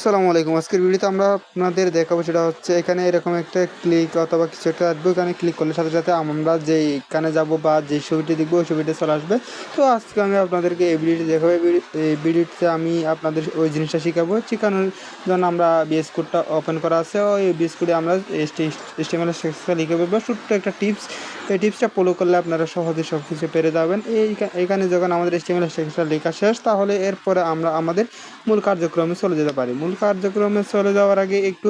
আসসালামু আলাইকুম। আজকের ভিডিওতে আমরা আপনাদের দেখাবো সেটা হচ্ছে এখানে এরকম একটা ক্লিক অথবা কিছু একটা আসবে, এখানে ক্লিক করলে সাথে সাথে আমরা যেইখানে যাব বা যে ছবিটি দেখবো ওই ছবিটা চলে আসবে। তো আজকে আমি আপনাদেরকে এই ভিডিওটি দেখাবো। এই ভিডিওতে আমি আপনাদের ওই জিনিসটা শেখানোর জন্য আমরা বিএস কোডটা ওপেন করা আছে। ওই বিএস কোডে আমরা HTML টেক্সটটা লিখে ফেলবো। ছোট্ট একটা টিপস, এই টিপসটা ফলো করলে আপনারা সহজে সব কিছু পেরে যাবেন। এইখানে যখন আমাদের HTML টেক্সটটা লেখা শেষ, তাহলে এরপরে আমরা আমাদের মূল কার্যক্রমে চলে যেতে পারি। মূল কার্যক্রমে চলে যাওয়ার আগে একটু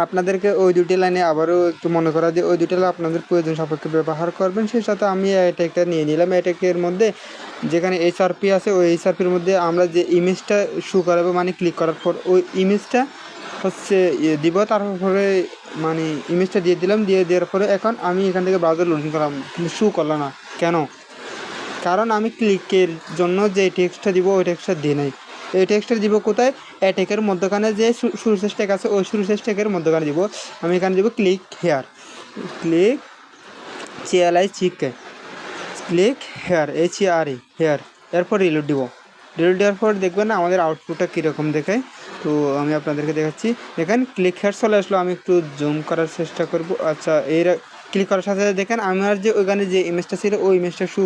আপনাদেরকে ওই দুটি লাইনে আবারও একটু মনে করা যে ওই দুটি লাইন আপনাদের প্রয়োজন সাপেক্ষে ব্যবহার করবেন। সেই সাথে আমি অ্যাটাকটা নিয়ে নিলাম। অ্যাটাকের মধ্যে যেখানে HRP আছে ওই HRPর মধ্যে আমরা যে ইমেজটা শো করাবো, মানে ক্লিক করার পর ওই ইমেজটা হচ্ছে দিব। তারপরে মানে ইমেজটা দিয়ে দিলাম। দিয়ে দেওয়ার পরে এখন আমি এখান থেকে ব্রাউজার লগ ইন করলাম, কিন্তু শো করলো না কেন? কারণ আমি ক্লিকের জন্য যে টেক্সটটা দিব ওই টেক্সটটা দিই নাই। এই টেক্সটটা দিব কোথায়? অ্যাটেকের মধ্যখানে যে শুরুশেষ ট্যাগ আছে ওই শুরুশেষ ট্যাগের মধ্যখানে দিব। আমি এখানে দিব click here, click click here here. এরপর রিলোড দিব। রিলোড দেওয়ার পর দেখবেন না আমাদের আউটপুটটা কীরকম দেখায়। তো আমি আপনাদেরকে দেখাচ্ছি। দেখেন ক্লিক হেয়ার চলে আসলো। আমি একটু জুম করার চেষ্টা করব। আচ্ছা, ক্লিক করার সাথে সাথে দেখেন আমার যে ওইখানে যে ইমেজটা ছিল ওই ইমেজটা শু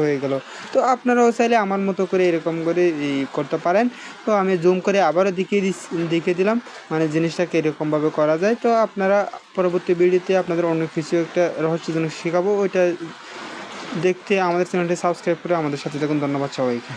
হয়ে গেল। তো আপনারাও চাইলে আমার মতো করে এরকম করে করতে পারেন। তো আমি জুম করে আবারও দেখিয়ে দিলাম মানে জিনিসটাকে এরকমভাবে করা যায়। তো আপনারা পরবর্তী ভিডিওতে আপনাদের অন্য কিছু একটা রহস্যজনক শেখাবো, ওইটা দেখতে আমাদের চ্যানেলটি সাবস্ক্রাইব করে আমাদের সাথে থাকুন। ধন্যবাদ সবাইকে।